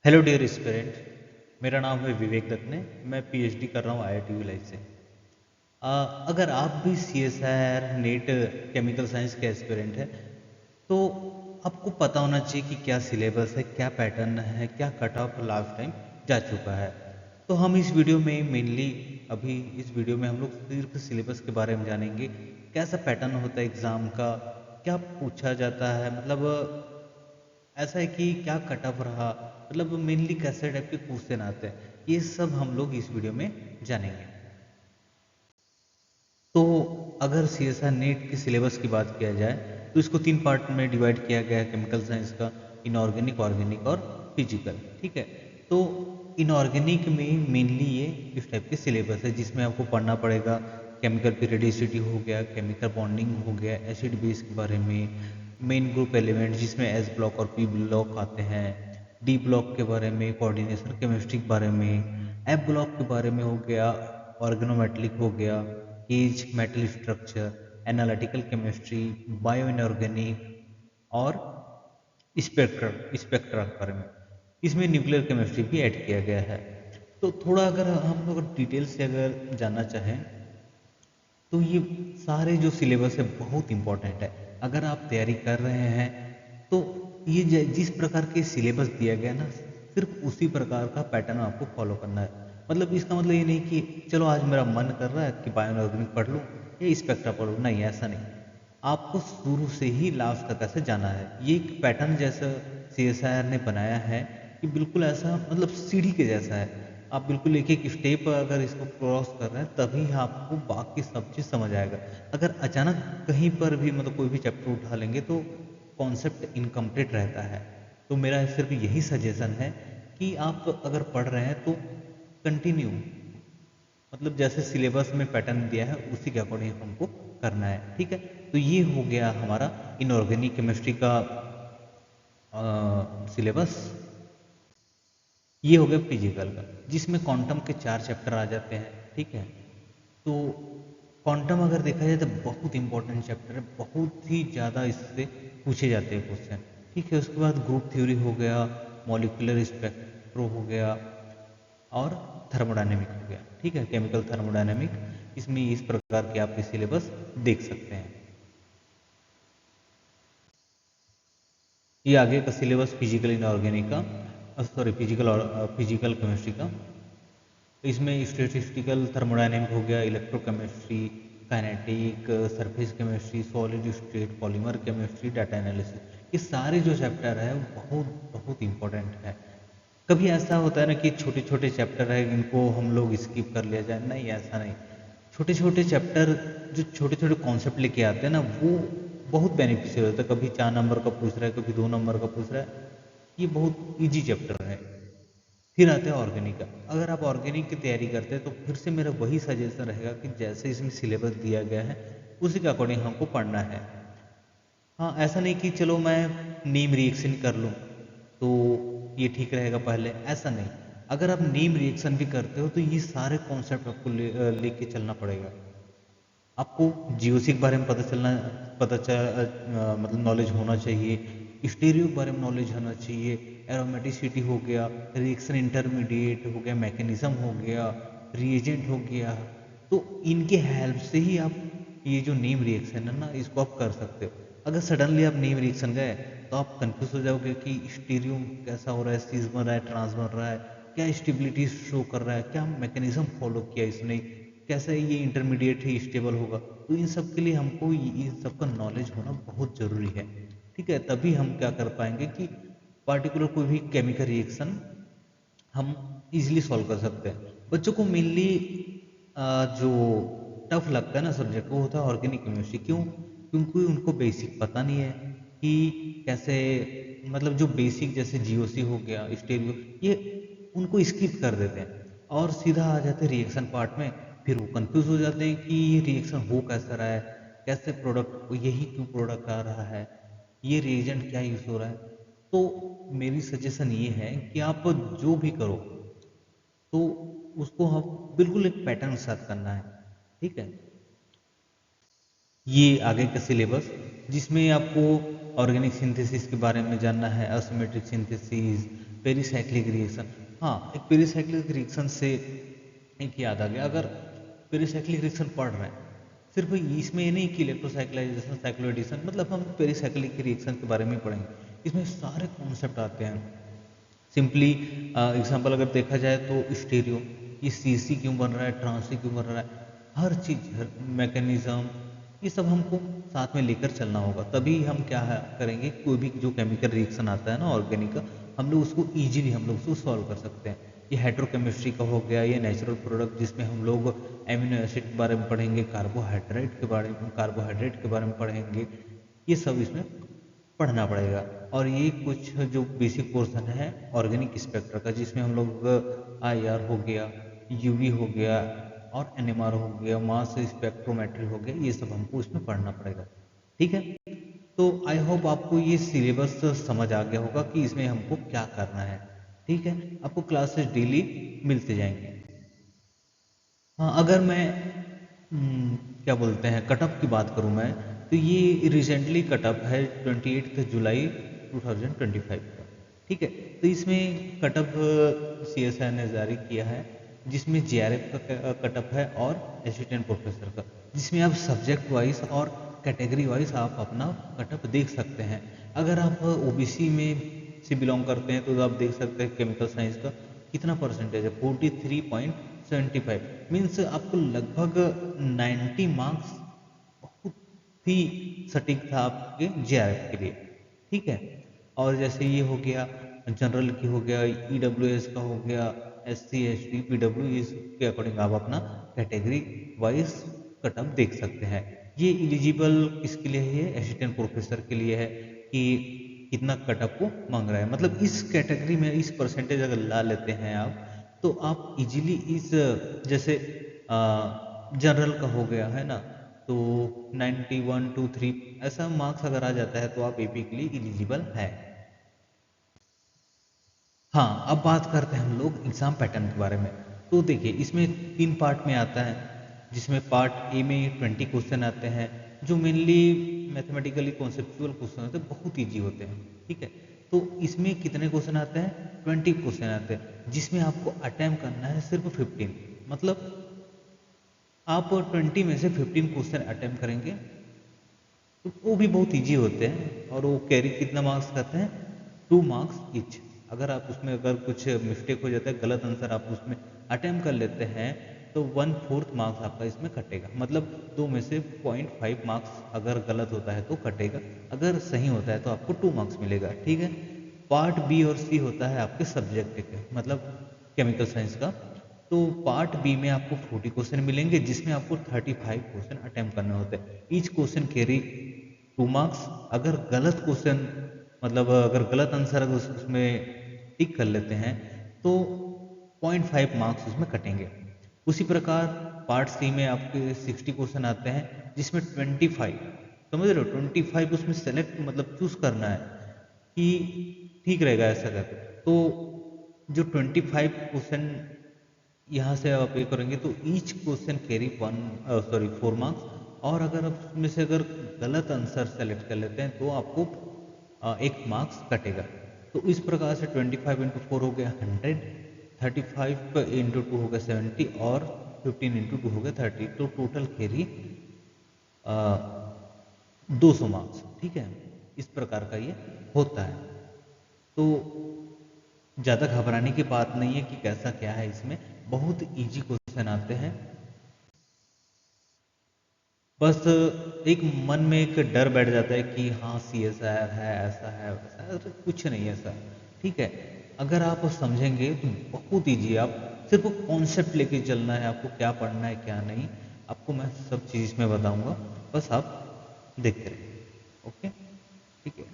Hello dear student. मेरा नाम है विवेक दत्त। मैं पीएचडी कर रहा हूँ आईआईटी भिलाई से। अगर आप भी सीएसआईआर नेट केमिकल साइंस के एस्पिरेंट हैं तो आपको पता होना चाहिए कि क्या सिलेबस है, क्या पैटर्न है, क्या कट ऑफ लास्ट टाइम जा चुका है। तो हम इस वीडियो में मेनली अभी इस वीडियो में हम लोग सिर्फ सिलेबस के बारे में जानेंगे। कैसा पैटर्न होता है एग्ज़ाम का, क्या पूछा जाता है, मतलब ऐसा है कि क्या कट ऑफ रहा, मतलब मेनली कैसे टाइप के क्वेश्चन आते हैं, ये सब हम लोग इस वीडियो में जानेंगे। तो अगर सीएसआर नेट के सिलेबस की बात किया जाए तो इसको तीन पार्ट में डिवाइड किया गया है केमिकल साइंस का: इनऑर्गेनिक, ऑर्गेनिक और फिजिकल। ठीक है। तो इनऑर्गेनिक में मेनली ये इस टाइप के सिलेबस है जिसमें आपको पढ़ना पड़ेगा। केमिकल पीरियडिसिटी हो गया, केमिकल बॉन्डिंग हो गया, एसिड बेस के बारे में, मेन ग्रुप एलिमेंट जिसमें एस ब्लॉक और पी ब्लॉक आते हैं, डी ब्लॉक के बारे में, कोऑर्डिनेशन केमिस्ट्री के बारे में, एफ ब्लॉक के बारे में हो गया, ऑर्गेनोमेटेलिक हो गया, एज, metal structure, analytical chemistry, bio inorganic और स्पेक्ट्रम स्पेक्ट्रा के बारे में। इसमें न्यूक्लियर केमिस्ट्री भी ऐड किया गया है। तो थोड़ा अगर हम लोग डिटेल से अगर जानना चाहें तो ये सारे जो सिलेबस है बहुत इंपॉर्टेंट है। अगर आप तैयारी कर रहे हैं तो ये जिस प्रकार के सिलेबस दिया गया ना, सिर्फ उसी प्रकार का पैटर्न आपको फॉलो करना है। मतलब इसका मतलब ये नहीं कि चलो आज मेरा मन कर रहा है कि बायोऑर्गेनिक पढ़ लूँ या स्पेक्ट्रा पढ़ लूँ, नहीं ऐसा नहीं। आपको शुरू से ही लास्ट तक ऐसे जाना है। ये एक पैटर्न जैसा सीएसआईआर ने बनाया है कि बिल्कुल ऐसा मतलब सीढ़ी के जैसा है। आप बिल्कुल एक एक स्टेप अगर इसको क्रॉस कर रहे हैं तभी आपको बाकी सब चीज़ समझ आएगा। अगर अचानक कहीं पर भी मतलब कोई भी चैप्टर उठा लेंगे तो कॉन्सेप्ट इनकम्प्लीट रहता है। तो मेरा सिर्फ यही सजेशन है कि आप अगर पढ़ रहे हैं तो कंटिन्यू, मतलब जैसे सिलेबस में पैटर्न दिया है उसी के अकॉर्डिंग हमको करना है। ठीक है। तो ये हो गया हमारा इनऑर्गेनिक केमिस्ट्री का सिलेबस। ये हो गया फिजिकल का जिसमें क्वांटम के 4 चैप्टर आ जाते हैं। ठीक है। तो क्वांटम अगर देखा जाए तो बहुत इंपॉर्टेंट चैप्टर है, बहुत ही ज़्यादा इससे पूछे जाते हैं क्वेश्चन। ठीक है। उसके बाद ग्रुप थ्योरी हो गया, मॉलिक्यूलर स्पेक्ट्रो हो गया और थर्मोडायनेमिक हो गया। ठीक है, केमिकल थर्मोडायनेमिक। इसमें इस प्रकार के आप सिलेबस देख सकते हैं। ये आगे का सिलेबस फिजिकल इनऑर्गेनिक का, सॉरी फिजिकल और फिजिकल केमिस्ट्री का। इसमें स्टैटिस्टिकल थर्मोडायनेमिक हो गया, electrochemistry, kinetic, surface chemistry, solid state, polymer chemistry, data analysis. ये सारे जो चैप्टर है वो बहुत बहुत इंपॉर्टेंट है। कभी ऐसा होता है ना कि छोटे छोटे चैप्टर है इनको हम लोग स्किप कर लिया जाए, नहीं ऐसा नहीं। छोटे छोटे चैप्टर जो छोटे छोटे कॉन्सेप्ट लेके आते हैं ना वो बहुत बेनिफिशियल होता है। कभी 4 नंबर का पूछ रहा है, कभी 2 नंबर का पूछ रहा है। ये बहुत इजी चैप्टर है। फिर आते हैं ऑर्गेनिक का। अगर आप ऑर्गेनिक की तैयारी करते हैं तो फिर से मेरा वही सजेशन रहेगा कि जैसे इसमें सिलेबस दिया गया है उसी के अकॉर्डिंग हमको पढ़ना है। हाँ, ऐसा नहीं कि चलो मैं नीम रिएक्शन कर लूँ तो ये ठीक रहेगा पहले, ऐसा नहीं। अगर आप नीम रिएक्शन भी करते हो तो ये सारे कॉन्सेप्ट आपको लेके चलना पड़ेगा। आपको जीओसी के बारे में मतलब नॉलेज होना चाहिए, स्टीरियो के बारे में नॉलेज होना चाहिए, एरोमेटिसिटी हो गया, रिएक्शन इंटरमीडिएट हो गया, मैकेनिज्म हो गया, रिएजेंट हो गया। तो इनके हेल्प से ही आप ये जो नेम रिएक्शन है ना इसको आप कर सकते हो। अगर सडनली आप नेम रिएक्शन गए तो आप कंफ्यूज हो जाओगे कि स्टीरियो कैसा हो रहा है, सीज बन रहा है, ट्रांस बन रहा है, क्या स्टेबिलिटी शो कर रहा है, क्या मैकेनिज्म फॉलो किया इसने, कैसे ये इंटरमीडिएट ही स्टेबल होगा। तो इन सब के लिए हमको इन सब का नॉलेज होना बहुत ज़रूरी है। ठीक है। तभी हम क्या कर पाएंगे कि पार्टिकुलर कोई भी केमिकल रिएक्शन हम इजीली सॉल्व कर सकते हैं। बच्चों को मेनली जो टफ लगता है ना सब्जेक्ट वो होता है ऑर्गेनिक केमिस्ट्री। क्यों? क्योंकि उनको बेसिक पता नहीं है कि कैसे, मतलब जो बेसिक जैसे जीओसी हो गया, स्टेरियो, ये उनको स्किप कर देते हैं और सीधा आ जाते हैं रिएक्शन पार्ट में। फिर वो कंफ्यूज हो जाते हैं कि ये रिएक्शन हो कैसा रहा है, कैसे प्रोडक्ट, यही क्यों प्रोडक्ट आ रहा है, ये रिएजेंट क्या यूज़ हो रहा है। तो मेरी सजेशन ये है कि आप जो भी करो तो उसको हम बिल्कुल एक पैटर्न के साथ करना है। ठीक है। ये आगे का सिलेबस जिसमें आपको ऑर्गेनिक सिंथेसिस के बारे में जानना है, एसिमेट्रिक सिंथेसिस, पेरिसाइक्लिक रिएक्शन। हाँ, एक पेरिसाइक्लिक रिएक्शन से एक याद आ गया, अगर पेरिसाइक्लिक रिएक्शन पढ़ रहे हैं, सिर्फ इसमें ये नहीं कि इलेक्ट्रोसाइक्लाइजेशन साइक्लोएडिशन, मतलब हम पेरिसाइक्लिक रिएक्शन के बारे में पढ़ेंगे, इसमें सारे कॉन्सेप्ट आते हैं। सिंपली एग्जांपल अगर देखा जाए तो स्टीरियो, ये सीसी क्यों बन रहा है, ट्रांसी क्यों बन रहा है, हर चीज़, हर मैकेनिज्म, ये सब हमको साथ में लेकर चलना होगा, तभी हम क्या करेंगे, कोई भी जो केमिकल रिएक्शन आता है ना ऑर्गेनिक का, हम लोग उसको ईजिली हम लोग उसको सॉल्व कर सकते हैं। ये हाइड्रोकेमिस्ट्री का हो गया, ये नेचुरल प्रोडक्ट जिसमें हम लोग एमिनो एसिड के बारे में पढ़ेंगे, कार्बोहाइड्रेट के बारे में पढ़ेंगे, ये सब इसमें पढ़ना पड़ेगा। और ये कुछ जो बेसिक पोर्शन है ऑर्गेनिक स्पेक्ट्रा का, जिसमें हम लोग आईआर हो गया, यूवी हो गया और एनएमआर हो गया, मास स्पेक्ट्रोमेट्री हो गया, ये सब हमको इसमें पढ़ना पड़ेगा। ठीक है, तो आई होप आपको ये सिलेबस समझ आ गया होगा कि इसमें हमको क्या करना है। ठीक है, आपको क्लासेस डेली मिलते जाएंगे। हाँ, अगर मैं क्या बोलते हैं कटअप की बात करूँ मैं, तो ये रिसेंटली कटअप है 28 जुलाई 2025 का। ठीक है, तो इसमें कटअप CSI ने जारी किया है, जिसमें JRF का कटअप है और असिस्टेंट प्रोफेसर का, जिसमें आप सब्जेक्ट वाइज और कैटेगरी वाइज आप अपना कटअप देख सकते हैं। अगर आप OBC में से बिलोंग करते हैं तो आप देख सकते हैं केमिकल साइंस का कितना परसेंटेज है, 43.75, मीन्स आपको लगभग 90 मार्क्स बहुत ही सटीक था आपके JRF के लिए। ठीक है, और जैसे ये हो गया जनरल की हो गया, EWS का हो गया, SC ST PW, इसके अकॉर्डिंग आप अपना कैटेगरी वाइज कटअप देख सकते हैं। ये एलिजिबल किसके लिए है, असिस्टेंट प्रोफेसर के लिए है कि कितना कटअप को मांग रहा है, मतलब इस कैटेगरी में इस परसेंटेज अगर ला लेते हैं आप, तो आप इजीली इस, जैसे जनरल का हो गया है ना, तो 91 to 3 ऐसा मार्क्स अगर आ जाता है तो आप AP के लिए एलिजिबल है। हाँ, अब बात करते हैं हम लोग एग्जाम पैटर्न के बारे में। तो देखिए, इसमें 3 पार्ट में आता है, जिसमें पार्ट ए में 20 क्वेश्चन आते हैं, जो मेनली मैथमेटिकली कॉन्सेप्चुअल क्वेश्चन होते हैं, बहुत ईजी होते हैं। ठीक है, तो इसमें कितने क्वेश्चन आते हैं, 20 क्वेश्चन आते हैं, जिसमें आपको अटेम्प्ट करना है सिर्फ 15, मतलब आप 20 में से 15 क्वेश्चन अटेम्प्ट करेंगे, तो वो भी बहुत ईजी होते हैं, और वो कैरी कितना मार्क्स करते हैं, 2 मार्क्स ईच। अगर आप उसमें अगर कुछ मिस्टेक हो जाता है, गलत आंसर आप उसमें अटेम्प्ट कर लेते हैं, तो 1/4 मार्क्स आपका इसमें कटेगा, मतलब 2 में से 0.5 मार्क्स अगर गलत होता है तो कटेगा, अगर सही होता है तो आपको 2 मार्क्स मिलेगा। ठीक है, पार्ट बी और सी होता है आपके सब्जेक्ट के, मतलब केमिकल साइंस का। तो पार्ट बी में आपको 40 क्वेश्चन मिलेंगे, जिसमें आपको 35 क्वेश्चन अटेम्प्ट करने होते हैं। Each question carry 2 marks. अगर गलत क्वेश्चन, मतलब अगर गलत आंसर अगर उसमें टिक कर लेते हैं, तो 0.5 मार्क्स उसमें कटेंगे। उसी प्रकार पार्ट सी में आपके 60 क्वेश्चन आते हैं, जिसमें 25, समझ रहे हो, 25 उसमें सेलेक्ट मतलब चूज करना है कि ठीक रहेगा ऐसा करके। तो जो 25 क्वेश्चन यहाँ से आप ये करेंगे, तो ईच क्वेश्चन कैरी 4 मार्क्स। और अगर आप उसमें से अगर गलत आंसर सेलेक्ट कर लेते हैं, तो आपको 1 मार्क्स कटेगा। तो इस प्रकार से 25 इंटू 4 हो गया 100, 35 इंटू 2 हो गया 70, और 15 इंटू 2 हो गया 30, तो टोटल कैरी 200 मार्क्स। ठीक है, इस प्रकार का ये होता है। तो ज़्यादा घबराने की बात नहीं है कि कैसा क्या है, इसमें बहुत इजी क्वेश्चन आते हैं। बस एक मन में एक डर बैठ जाता है कि हाँ CSIR है, ऐसा है वैसा है, तो कुछ नहीं है ऐसा। ठीक है, अगर आप समझेंगे तो बहुत ईजी है। आप सिर्फ कॉन्सेप्ट लेके चलना है, आपको क्या पढ़ना है क्या नहीं, आपको मैं सब चीज़ इसमें बताऊंगा, बस आप देखते रहिए। ओके, ठीक है।